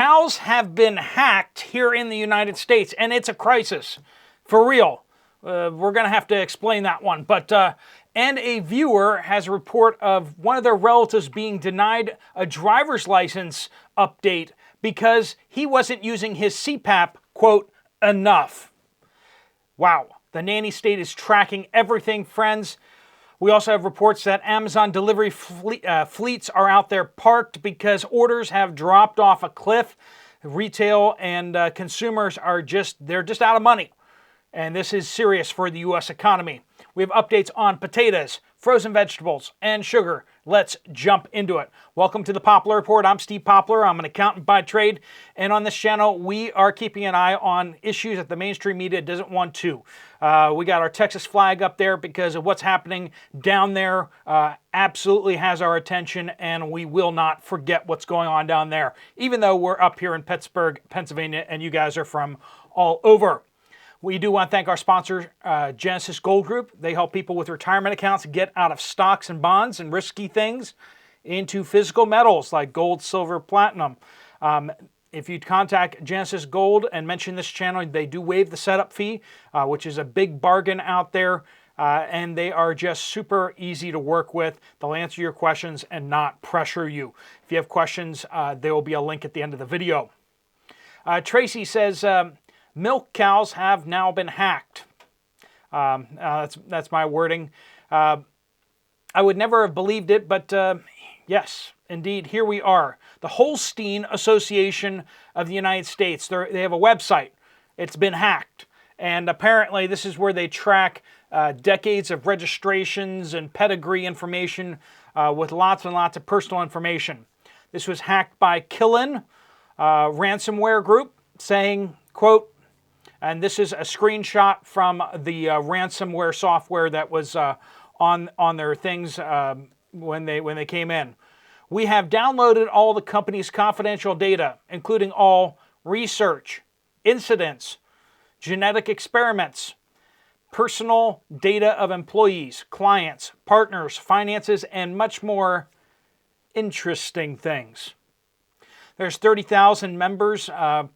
Cows have been hacked here in the United States, and it's a crisis. For real. We're going to have to explain that one. And a viewer has a report of one of their relatives being denied a driver's license update because he wasn't using his CPAP, quote, enough. Wow. The nanny state is tracking everything, friends. We also have reports that Amazon delivery fleets are out there parked because orders have dropped off a cliff. Retail and consumers are they're just out of money. And this is serious for the U.S. economy. We have updates on potatoes, frozen vegetables, and sugar. Let's jump into it. Welcome to the Poplar Report. I'm Steve Poplar. I'm an accountant by trade. And on this channel, we are keeping an eye on issues that the mainstream media doesn't want to. We got our Texas flag up there because of what's happening down there. Absolutely has our attention, and we will not forget what's going on down there, even though we're up here in Pittsburgh, Pennsylvania, and you guys are from all over. We do want to thank our sponsor, Genesis Gold Group. They help people with retirement accounts get out of stocks and bonds and risky things into physical metals like gold, silver, platinum. If you contact Genesis Gold and mention this channel, they do waive the setup fee, which is a big bargain out there. And they are just super easy to work with. They'll answer your questions and not pressure you. If you have questions, there will be a link at the end of the video. Tracy says, milk cows have now been hacked. That's my wording. I would never have believed it, but yes, indeed, here we are. The Holstein Association of the United States, they have a website. It's been hacked. And apparently this is where they track decades of registrations and pedigree information with lots and lots of personal information. This was hacked by Killin ransomware group saying, quote, and this is a screenshot from the ransomware software that was on their things when they came in. We have downloaded all the company's confidential data, including all research, incidents, genetic experiments, personal data of employees, clients, partners, finances, and much more interesting things. There's 30,000 members,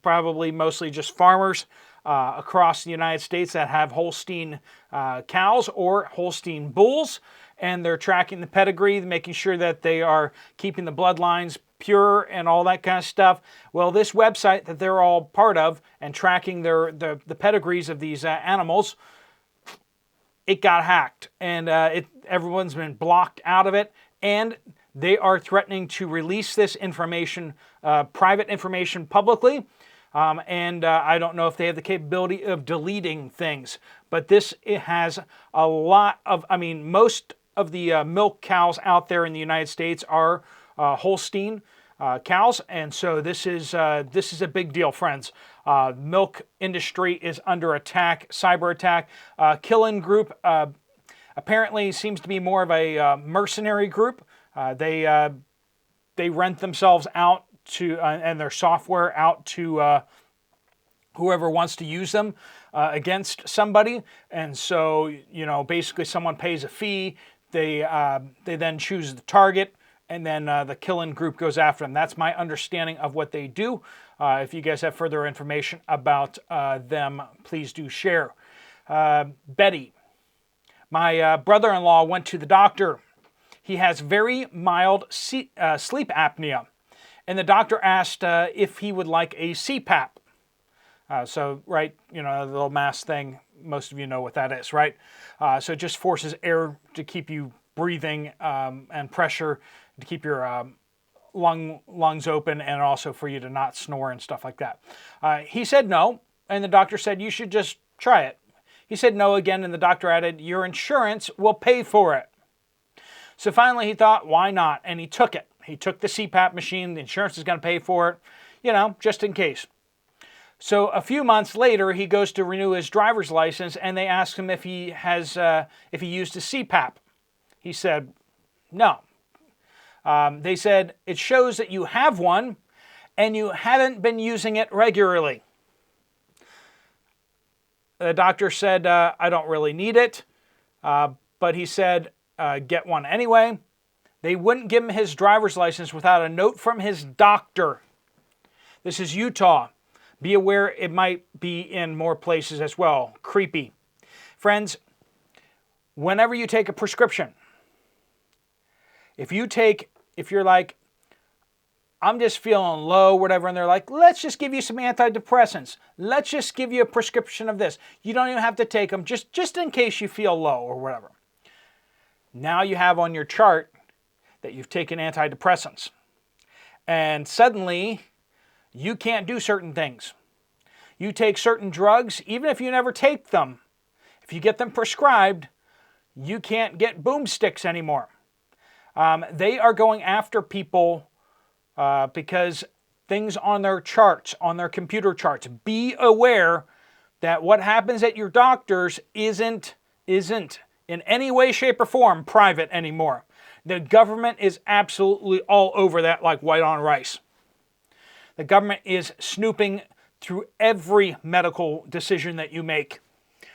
probably mostly just farmers, across the United States that have Holstein cows or Holstein bulls, and they're tracking the pedigree, making sure that they are keeping the bloodlines pure and all that kind of stuff. Well, this website that they're all part of and tracking the pedigrees of these animals, it got hacked, and everyone's been blocked out of it, and they are threatening to release this information, private information, publicly. I don't know if they have the capability of deleting things, but it has a lot of, most of the milk cows out there in the United States are Holstein cows, and so this is a big deal, friends. Milk industry is under attack, cyber attack. Killin Group apparently seems to be more of a mercenary group. They rent themselves out to and their software out to whoever wants to use them against somebody, and so basically someone pays a fee. They then choose the target, and then the Killin Group goes after them. That's my understanding of what they do. If you guys have further information about them, please do share. Betty, my brother-in-law went to the doctor. He has very mild sleep apnea. And the doctor asked if he would like a CPAP. Right, the little mask thing, most of you know what that is, right? So it just forces air to keep you breathing and pressure to keep your lungs open, and also for you to not snore and stuff like that. He said no, and the doctor said, you should just try it. He said no again, and the doctor added, your insurance will pay for it. So finally he thought, why not? And he took it. He took the CPAP machine. The insurance is going to pay for it, just in case. So a few months later, he goes to renew his driver's license, and they ask him if he used a CPAP. He said, no. They said, it shows that you have one, and you haven't been using it regularly. The doctor said, I don't really need it, but he said, get one anyway. They wouldn't give him his driver's license without a note from his doctor This is Utah. Be aware it might be in more places as well. Creepy. Friends, whenever you take a prescription, if you're like, I'm just feeling low, whatever, and they're like, let's just give you some antidepressants. Let's just give you a prescription of this. You don't even have to take them, just in case you feel low or whatever. Now you have on your chart that you've taken antidepressants. And suddenly, you can't do certain things. You take certain drugs, even if you never take them. If you get them prescribed, you can't get boomsticks anymore. They are going after people because things on their charts, on their computer charts. Be aware that what happens at your doctor's isn't in any way, shape, or form private anymore. The government is absolutely all over that like white on rice. The government is snooping through every medical decision that you make.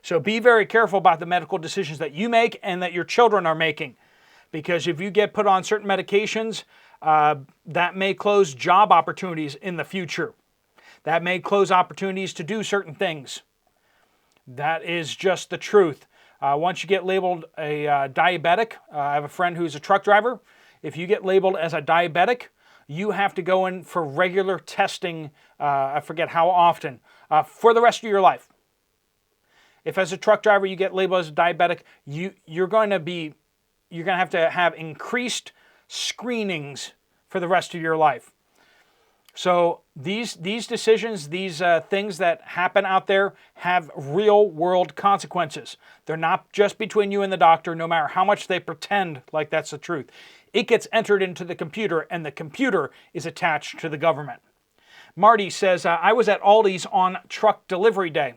So be very careful about the medical decisions that you make and that your children are making. Because if you get put on certain medications, that may close job opportunities in the future. That may close opportunities to do certain things. That is just the truth. Once you get labeled a diabetic, I have a friend who's a truck driver. If you get labeled as a diabetic, you have to go in for regular testing, I forget how often, for the rest of your life. If as a truck driver you get labeled as a diabetic, you're going to have increased screenings for the rest of your life. So these decisions, these things that happen out there have real world consequences. They're not just between you and the doctor, no matter how much they pretend like that's the truth. It gets entered into the computer, and the computer is attached to the government. Marty says, I was at Aldi's on truck delivery day.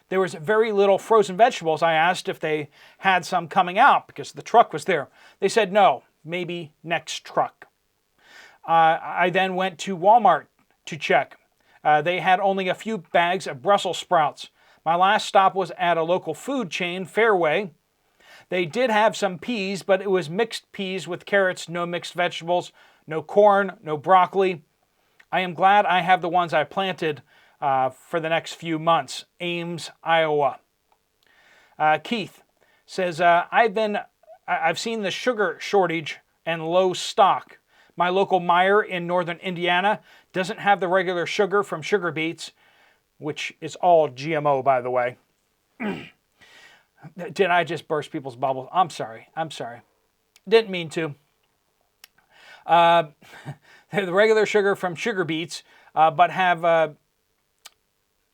There was very little frozen vegetables. I asked if they had some coming out because the truck was there. They said no, maybe next truck. I then went to Walmart to check. They had only a few bags of Brussels sprouts. My last stop was at a local food chain, Fairway. They did have some peas, but it was mixed peas with carrots, no mixed vegetables, no corn, no broccoli. I am glad I have the ones I planted for the next few months. Ames, Iowa. Keith says, I've seen the sugar shortage and low stock. My local Meijer in northern Indiana doesn't have the regular sugar from sugar beets, which is all GMO, by the way. Did I just burst people's bubbles? I'm sorry. Didn't mean to. The regular sugar from sugar beets, but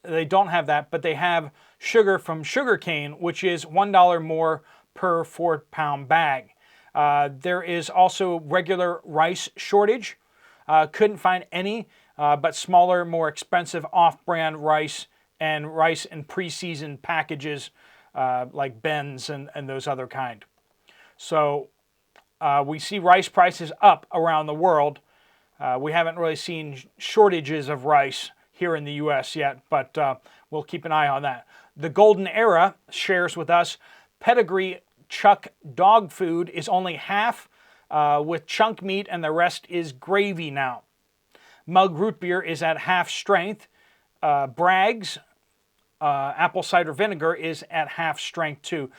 they don't have that, but they have sugar from sugar cane, which is $1 more per 4-pound bag. There is also regular rice shortage. Couldn't find any, but smaller, more expensive off-brand rice in pre-seasoned packages like Ben's and those other kind. So we see rice prices up around the world. We haven't really seen shortages of rice here in the U.S. yet, but we'll keep an eye on that. The Golden Era shares with us pedigree chuck dog food is only half with chunk meat and the rest is gravy now. Mug root beer is at half strength. Bragg's apple cider vinegar is at half strength too.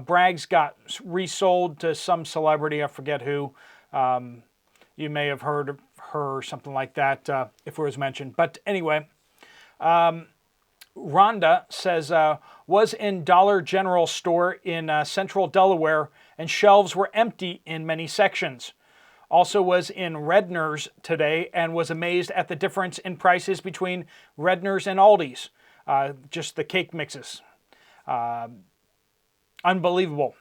Bragg's got resold to some celebrity, I forget who. You may have heard of her or something like that if it was mentioned. But anyway, Rhonda says, was in Dollar General store in central Delaware and shelves were empty in many sections. Also was in Redner's today and was amazed at the difference in prices between Redner's and Aldi's. Just the cake mixes. Unbelievable.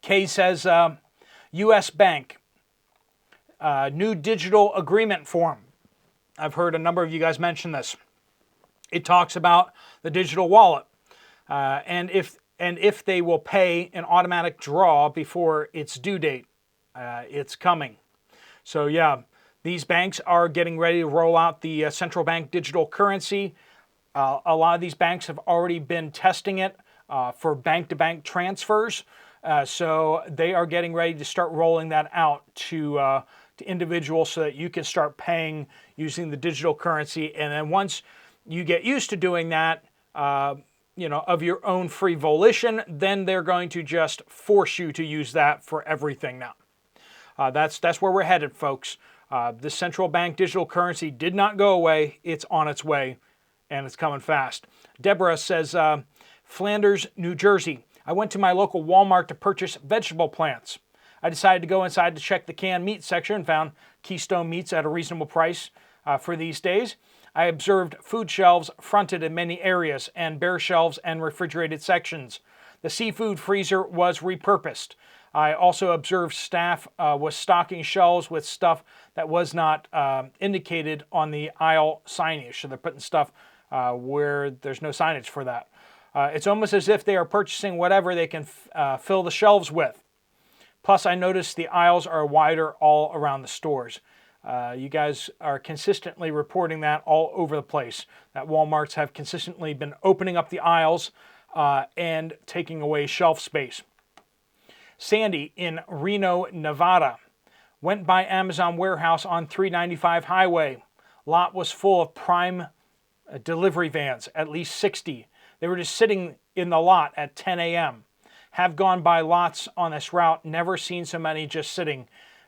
Kay says, U.S. Bank, new digital agreement form. I've heard a number of you guys mention this. It talks about the digital wallet and if they will pay an automatic draw before its due date. It's coming. So yeah, these banks are getting ready to roll out the central bank digital currency. A lot of these banks have already been testing it for bank-to-bank transfers. So they are getting ready to start rolling that out to to individuals so that you can start paying using the digital currency. And then once you get used to doing that, of your own free volition, then they're going to just force you to use that for everything now. That's where we're headed, folks. The central bank digital currency did not go away. It's on its way, and it's coming fast. Deborah says, Flanders, New Jersey. I went to my local Walmart to purchase vegetable plants. I decided to go inside to check the canned meat section and found Keystone meats at a reasonable price for these days. I observed food shelves fronted in many areas and bare shelves and refrigerated sections. The seafood freezer was repurposed. I also observed staff was stocking shelves with stuff that was not indicated on the aisle signage. So they're putting stuff where there's no signage for that. It's almost as if they are purchasing whatever they can fill the shelves with. Plus, I noticed the aisles are wider all around the stores. You guys are consistently reporting that all over the place, that Walmarts have consistently been opening up the aisles and taking away shelf space. Sandy in Reno, Nevada. Went by Amazon warehouse on 395 highway. Lot was full of prime delivery vans, at least 60. They were just sitting in the lot at 10 a.m. Have gone by lots on this route, never seen so many just sitting.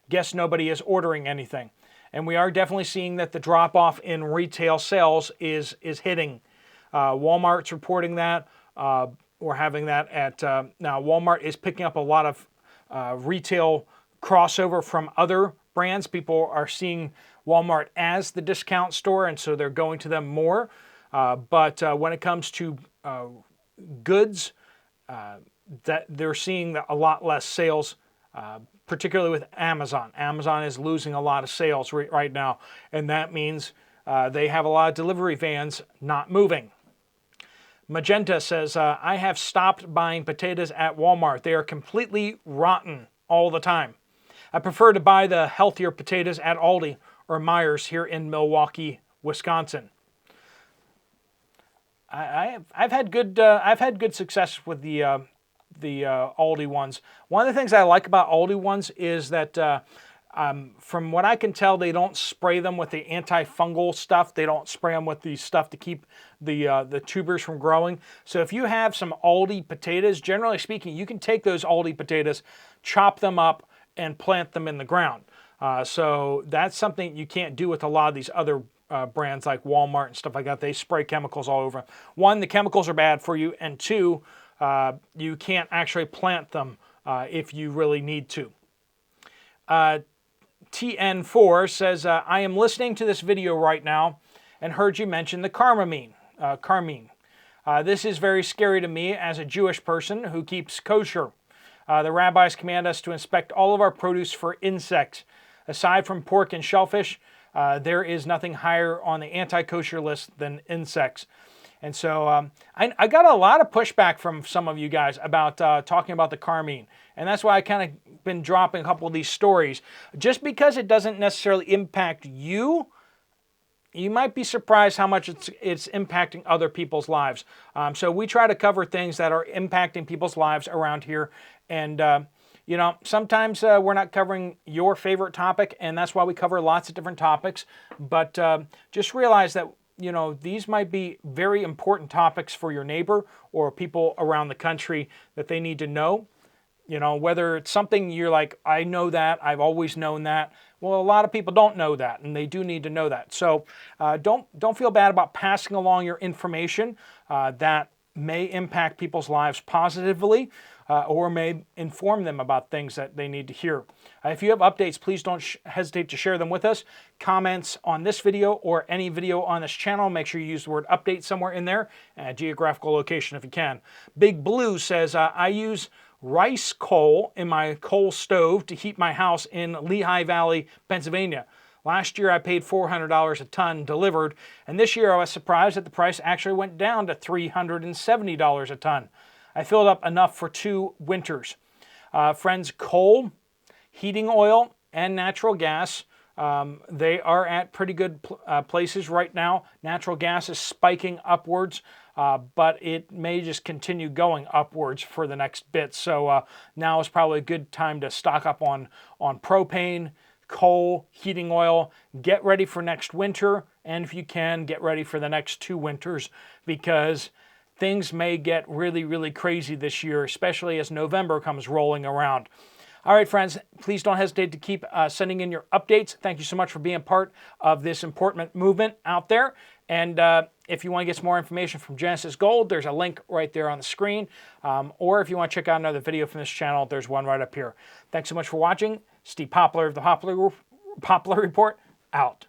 Guess nobody is ordering anything. And we are definitely seeing that the drop-off in retail sales is hitting. Walmart's reporting that. We're having that at... now, Walmart is picking up a lot of retail crossover from other brands. People are seeing Walmart as the discount store, and so they're going to them more. But when it comes to goods, that they're seeing a lot less sales, particularly with Amazon. Amazon is losing a lot of sales right now, and that means they have a lot of delivery vans not moving. Magenta says, I have stopped buying potatoes at Walmart. They are completely rotten all the time. I prefer to buy the healthier potatoes at Aldi or Myers here in Milwaukee, Wisconsin. I've had good success with the Aldi ones. One of the things I like about Aldi ones is that from what I can tell, they don't spray them with the antifungal stuff. They don't spray them with the stuff to keep the tubers from growing. So if you have some Aldi potatoes, generally speaking, you can take those Aldi potatoes, chop them up, and plant them in the ground. So that's something you can't do with a lot of these other brands like Walmart and stuff like that. They spray chemicals all over. One, the chemicals are bad for you, and two, you can't actually plant them if you really need to. TN4 says, I am listening to this video right now and heard you mention the carmine. This is very scary to me as a Jewish person who keeps kosher. The rabbis command us to inspect all of our produce for insects. Aside from pork and shellfish, there is nothing higher on the anti-kosher list than insects. And so I got a lot of pushback from some of you guys about talking about the carmine. And that's why I kind of been dropping a couple of these stories. Just because it doesn't necessarily impact you, you might be surprised how much it's impacting other people's lives. So we try to cover things that are impacting people's lives around here. And, sometimes we're not covering your favorite topic, and that's why we cover lots of different topics. But just realize that, these might be very important topics for your neighbor or people around the country that they need to know. Whether it's something you're like, I know that, I've always known that. Well, a lot of people don't know that, and they do need to know that. So don't feel bad about passing along your information that may impact people's lives positively or may inform them about things that they need to hear. If you have updates, please don't hesitate to share them with us. Comments on this video or any video on this channel, make sure you use the word update somewhere in there, and geographical location if you can. Big Blue says, I use rice coal in my coal stove to heat my house in Lehigh Valley, Pennsylvania. Last year I paid $400 a ton delivered, and this year I was surprised that the price actually went down to $370 a ton. I filled up enough for 2 winters. Friends, coal, heating oil, and natural gas, they are at pretty good places right now. Natural gas is spiking upwards. But it may just continue going upwards for the next bit. So now is probably a good time to stock up on propane, coal, heating oil. Get ready for next winter, and if you can, get ready for the next 2 winters, because things may get really, really crazy this year, especially as November comes rolling around. All right, friends, please don't hesitate to keep sending in your updates. Thank you so much for being part of this important movement out there. And if you want to get some more information from Genesis Gold, there's a link right there on the screen. Or if you want to check out another video from this channel, there's one right up here. Thanks so much for watching. Steve Poplar of the Poplar Report, out.